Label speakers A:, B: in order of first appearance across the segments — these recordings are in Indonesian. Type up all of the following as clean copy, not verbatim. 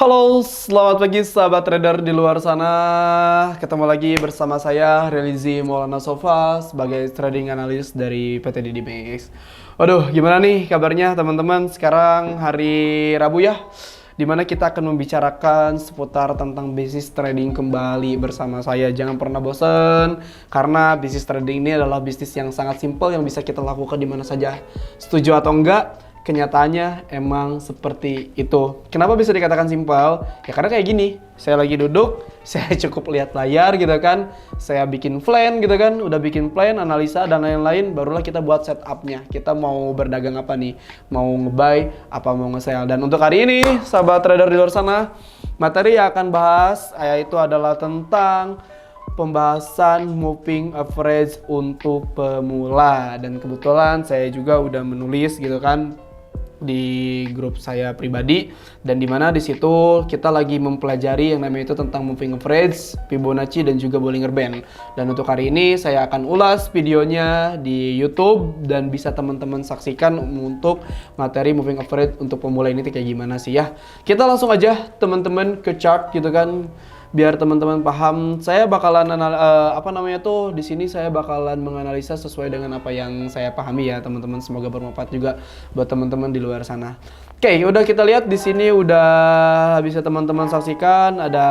A: Halo, selamat pagi sahabat trader di luar sana. Ketemu lagi bersama saya Relizi Maulana Sofa sebagai trading analis dari PT DD Max. Waduh, gimana nih kabarnya teman-teman? Sekarang hari Rabu ya, dimana kita akan membicarakan seputar tentang bisnis trading kembali bersama saya. Jangan pernah bosan, karena bisnis trading ini adalah bisnis yang sangat simpel yang bisa kita lakukan di mana saja. Setuju atau enggak? Kenyataannya emang seperti itu. Kenapa bisa dikatakan simpel? Ya karena kayak gini, saya lagi duduk, saya cukup lihat layar gitu kan, saya bikin plan gitu kan, udah bikin plan, analisa dan lain-lain, barulah kita buat setupnya. Kita mau berdagang apa nih? Mau nge-buy, apa mau nge-sell. Dan untuk hari ini, sahabat trader di luar sana, materi yang akan bahas yaitu adalah tentang pembahasan moving average untuk pemula. Dan kebetulan saya juga udah menulis gitu kan di grup saya pribadi, dan dimana di situ kita lagi mempelajari yang namanya itu tentang moving average, Fibonacci dan juga Bollinger Band. Dan untuk hari ini saya akan ulas videonya di YouTube dan bisa teman-teman saksikan untuk materi moving average untuk pemula ini kayak gimana sih ya. Kita langsung aja teman-teman ke chart gitu kan, biar teman-teman paham. Saya bakalan di sini saya bakalan menganalisa sesuai dengan apa yang saya pahami ya teman-teman. Semoga bermanfaat juga buat teman-teman di luar sana. Oke, udah kita lihat di sini udah bisa teman-teman saksikan ada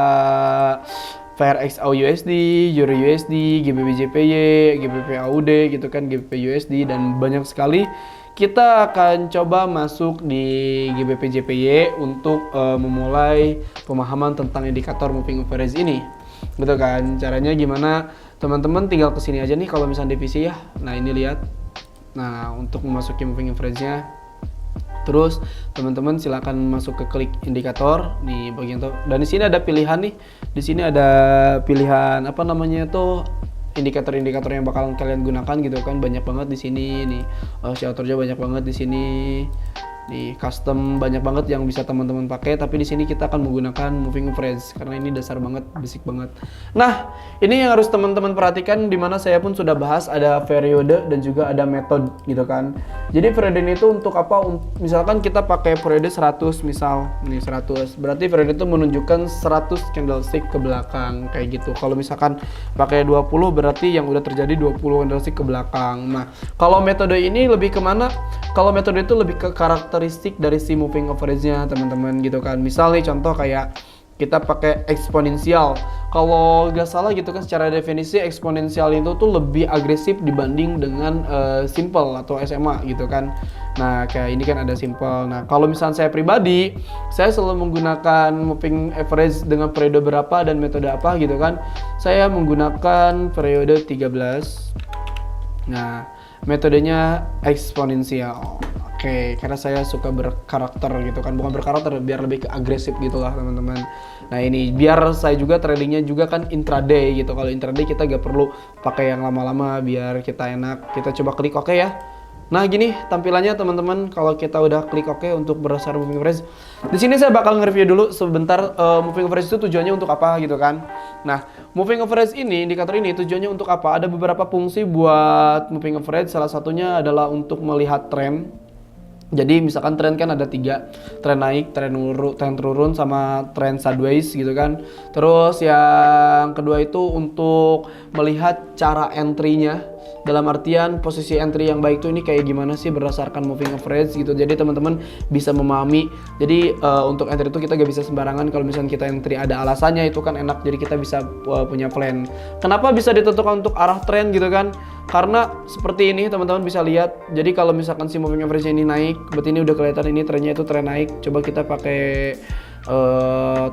A: VRXAU USD, Euro USD, GBP JPY, GBP AUD gitu kan, GBP USD, dan banyak sekali. Kita akan coba masuk di GBP JPY untuk memulai pemahaman tentang indikator moving average ini. Betul kan? Caranya gimana? Teman-teman tinggal kesini aja nih kalau misalnya divisi ya. Nah ini lihat. Nah untuk memasuki moving average-nya, terus teman-teman silakan masuk ke klik indikator di bagian tuh. Dan di sini ada pilihan nih. Di sini ada pilihan apa namanya tuh, indikator-indikator yang bakalan kalian gunakan gitu kan. Banyak banget di sini nih, shelternya banyak banget di sini nih, custom banyak banget yang bisa teman-teman pakai. Tapi di sini kita akan menggunakan moving average karena ini dasar banget, basic banget. Nah ini yang harus teman-teman perhatikan, dimana saya pun sudah bahas ada periode dan juga ada metode gitu kan. Jadi periode itu untuk apa? Misalkan kita pakai periode 100, misal nih 100, berarti periode itu menunjukkan 100 candlestick ke belakang kayak gitu. Kalau misalkan pakai 20, berarti yang udah terjadi 20 candlestick ke belakang. Nah kalau metode ini lebih kemana? Kalau metode itu lebih ke karakteristik dari si moving average-nya teman-teman gitu kan. Misal nih contoh kayak kita pakai eksponensial. Kalau nggak salah gitu kan, secara definisi eksponensial itu tuh lebih agresif dibanding dengan simple atau SMA gitu kan. Nah kayak ini kan ada simple. Nah kalau misalnya saya pribadi, saya selalu menggunakan moving average dengan periode berapa dan metode apa gitu kan. Saya menggunakan periode 13. Nah metodenya eksponensial. Oke, karena saya suka berkarakter gitu kan, bukan berkarakter, biar lebih ke agresif gitulah teman-teman. Nah ini biar saya juga tradingnya juga kan intraday gitu. Kalau intraday kita gak perlu pakai yang lama-lama, biar kita enak. Kita coba klik oke ya. Nah gini tampilannya teman-teman kalau kita udah klik oke untuk berdasar moving average. Di sini saya bakal nge-review dulu sebentar moving average itu tujuannya untuk apa gitu kan. Nah moving average ini, indikator ini tujuannya untuk apa? Ada beberapa fungsi buat moving average. Salah satunya adalah untuk melihat tren. Jadi misalkan tren kan ada 3, tren naik, tren turun, sama tren sideways gitu kan. Terus yang kedua itu untuk melihat cara entry-nya. Dalam artian posisi entry yang baik tuh ini kayak gimana sih berdasarkan moving average gitu. Jadi teman-teman bisa memahami. Jadi untuk entry itu kita gak bisa sembarangan. Kalau misalnya kita entry ada alasannya itu kan enak. Jadi kita bisa punya plan. Kenapa bisa ditentukan untuk arah tren gitu kan? Karena seperti ini teman-teman bisa lihat. Jadi kalau misalkan si moving average ini naik, berarti ini udah kelihatan ini trennya itu tren naik. Coba kita pakai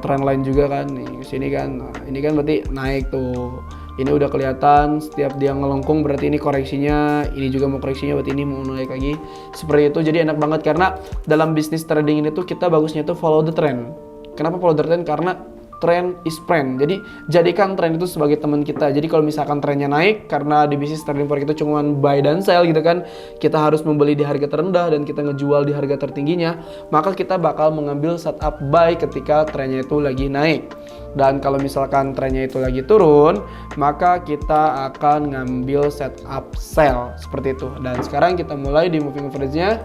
A: trend line juga kan. Nih sini kan. Nah, ini kan berarti naik tuh. Ini udah kelihatan setiap dia ngelengkung berarti ini koreksinya, ini juga mau koreksinya berarti ini mau naik lagi. Seperti itu. Jadi enak banget karena dalam bisnis trading ini tuh kita bagusnya tuh follow the trend. Kenapa follow the trend? Karena trend is friend. Jadi jadikan tren itu sebagai teman kita. Jadi kalau misalkan trennya naik, karena di bisnis trading forex itu cuma buy dan sell gitu kan, kita harus membeli di harga terendah dan kita ngejual di harga tertingginya, maka kita bakal mengambil setup buy ketika trennya itu lagi naik. Dan kalau misalkan trennya itu lagi turun, maka kita akan ngambil setup sell seperti itu. Dan sekarang kita mulai di moving average-nya.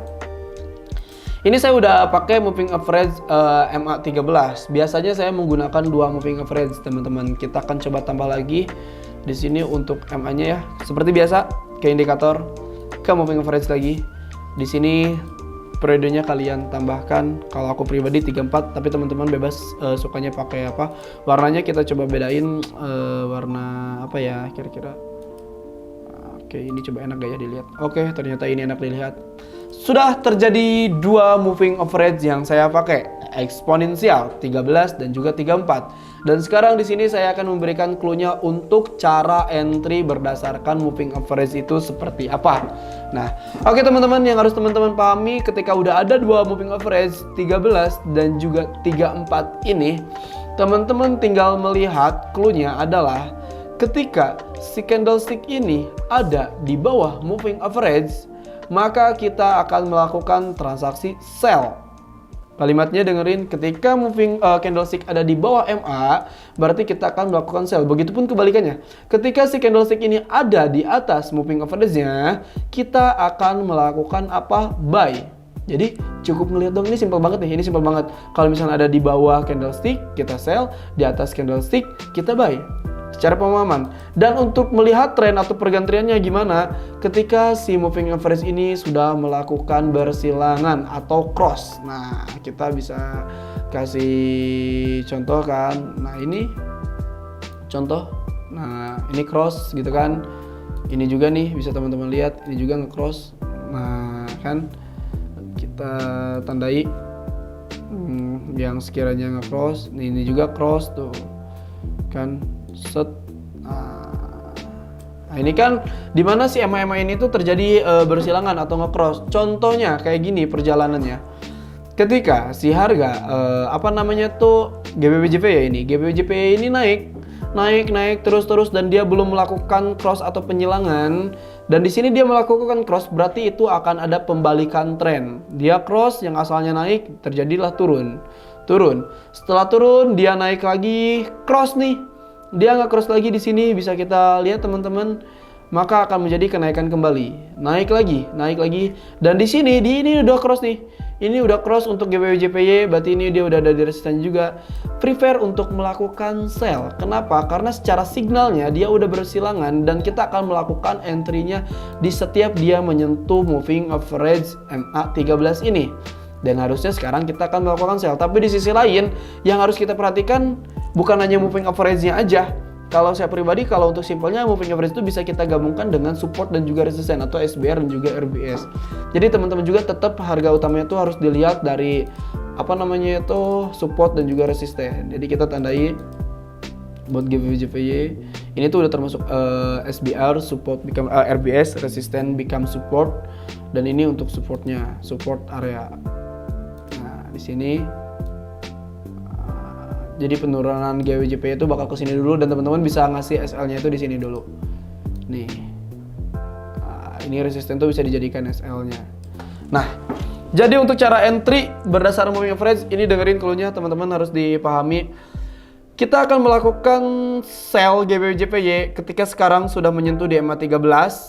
A: Ini saya udah pakai moving average MA13. Biasanya saya menggunakan 2 moving average, teman-teman. Kita akan coba tambah lagi di sini untuk MA-nya ya. Seperti biasa, ke indikator, ke moving average lagi. Di sini periodenya kalian tambahkan. Kalau aku pribadi 34, tapi teman-teman bebas sukanya pakai apa. Warnanya kita coba bedain warna apa ya kira-kira. Oke, ini coba enak gak ya dilihat. Oke, ternyata ini enak dilihat. Sudah terjadi 2 moving average yang saya pakai, eksponensial 13 dan juga 34. Dan sekarang di sini saya akan memberikan clue-nya untuk cara entry berdasarkan moving average itu seperti apa. Nah, oke teman-teman, yang harus teman-teman pahami ketika udah ada 2 moving average 13 dan juga 34 ini, teman-teman tinggal melihat clue-nya adalah ketika si candlestick ini ada di bawah moving average, maka kita akan melakukan transaksi sell. Kalimatnya dengerin, ketika moving candlestick ada di bawah MA, berarti kita akan melakukan sell. Begitupun kebalikannya, ketika si candlestick ini ada di atas moving average-nya, kita akan melakukan apa? Buy. Jadi cukup ngeliat dong, ini simpel banget nih, ini simpel banget. Kalau misalnya ada di bawah candlestick, kita sell, di atas candlestick, kita buy. Secara pemahaman. Dan untuk melihat tren atau pergantiannya gimana ketika si moving average ini sudah melakukan bersilangan atau cross. Nah, kita bisa kasih contoh kan. Nah, ini contoh. Nah, ini cross gitu kan. Ini juga nih bisa teman-teman lihat, ini juga nge-cross. Nah, kan kita tandai yang sekiranya nge-cross. Ini juga cross tuh. Kan set. Nah, ini kan dimana si MA ini tuh terjadi bersilangan atau nge-cross. Contohnya kayak gini perjalanannya. Ketika si harga apa namanya tuh GBWJP ya ini. GBWJP ini naik terus dan dia belum melakukan cross atau penyilangan. Dan di sini dia melakukan cross, berarti itu akan ada pembalikan tren. Dia cross yang asalnya naik, terjadilah turun. Setelah turun dia naik lagi, cross nih. Dia nggak cross lagi di sini, bisa kita lihat teman-teman, maka akan menjadi kenaikan kembali, naik lagi, dan di sini ini udah cross nih, ini udah cross untuk GBWJPY, berarti ini dia udah ada di resisten juga. Prefer untuk melakukan sell. Kenapa? Karena secara signalnya dia udah bersilangan dan kita akan melakukan entry-nya di setiap dia menyentuh moving average MA13 ini. Dan harusnya sekarang kita akan melakukan sell. Tapi di sisi lain yang harus kita perhatikan bukan hanya moving average-nya aja. Kalau saya pribadi, kalau untuk simpelnya moving average itu bisa kita gabungkan dengan support dan juga resisten atau SBR dan juga RBS. Jadi teman-teman juga tetap harga utamanya itu harus dilihat dari apa namanya itu support dan juga resisten. Jadi kita tandai buat GBWJPY ini tuh udah termasuk SBR, support become RBS, resisten become support, dan ini untuk supportnya, support area. Di sini jadi penurunan GWJP itu bakal ke sini dulu dan teman-teman bisa ngasih SL-nya itu di sini dulu. Nih. Ini resisten tuh bisa dijadikan SL-nya. Nah, jadi untuk cara entry berdasarkan moving average ini dengerin clue-nya teman-teman harus dipahami. Kita akan melakukan sell GBWJPY ketika sekarang sudah menyentuh di MA13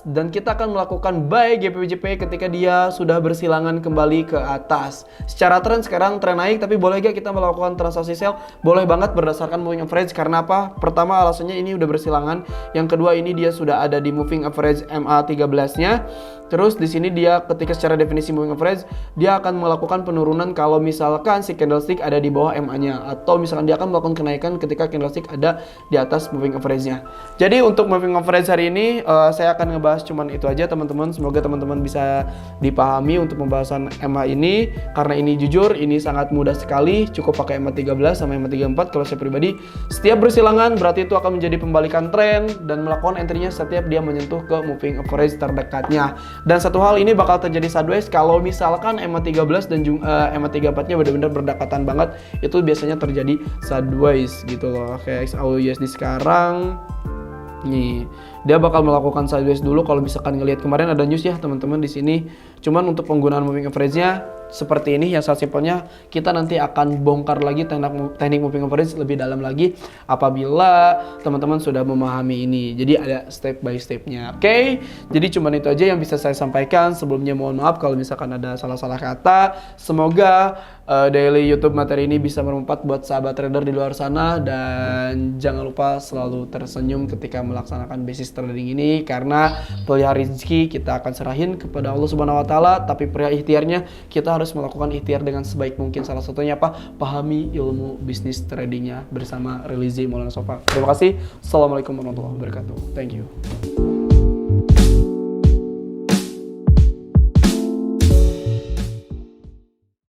A: dan kita akan melakukan buy GBWJPY ketika dia sudah bersilangan kembali ke atas. Secara tren sekarang tren naik, tapi boleh gak kita melakukan transaksi sell? Boleh banget berdasarkan moving average. Karena apa? Pertama alasannya ini udah bersilangan, yang kedua ini dia sudah ada di moving average MA13-nya. Terus di sini dia ketika secara definisi moving average dia akan melakukan penurunan kalau misalkan si candlestick ada di bawah MA-nya, atau misalkan dia akan melakukan kenaikan ketika candlestick ada di atas moving average-nya. Jadi untuk moving average hari ini saya akan ngebahas cuman itu aja teman-teman. Semoga teman-teman bisa dipahami untuk pembahasan MA ini, karena ini jujur ini sangat mudah sekali, cukup pakai MA13 sama MA34. Kalau saya pribadi setiap bersilangan berarti itu akan menjadi pembalikan tren dan melakukan entry-nya setiap dia menyentuh ke moving average terdekatnya. Dan satu hal ini bakal terjadi sideways kalau misalkan MA13 dan MA34-nya benar-benar berdekatan banget, itu biasanya terjadi sideways gitu loh. Kayak XAUUSD sekarang nih, dia bakal melakukan sideways dulu kalau misalkan ngelihat kemarin ada news ya teman-teman di sini. Cuman untuk penggunaan moving average-nya seperti ini yang sangat simpelnya, kita nanti akan bongkar lagi teknik moving average lebih dalam lagi apabila teman-teman sudah memahami ini. Jadi ada step by stepnya. Oke, jadi cuman itu aja yang bisa saya sampaikan. Sebelumnya mohon maaf kalau misalkan ada salah-salah kata. Semoga daily YouTube materi ini bisa bermanfaat buat sahabat trader di luar sana, dan jangan lupa selalu tersenyum ketika melaksanakan basis trading ini, karena pelihara rezeki kita akan serahin kepada Allah Subhanahu wa taala, tapi perihal ikhtiarnya kita harus melakukan ikhtiar dengan sebaik mungkin. Salah satunya apa? Pahami ilmu bisnis tradingnya bersama Relizi Maulana Sofa. Terima kasih. Assalamualaikum warahmatullahi wabarakatuh. Thank you.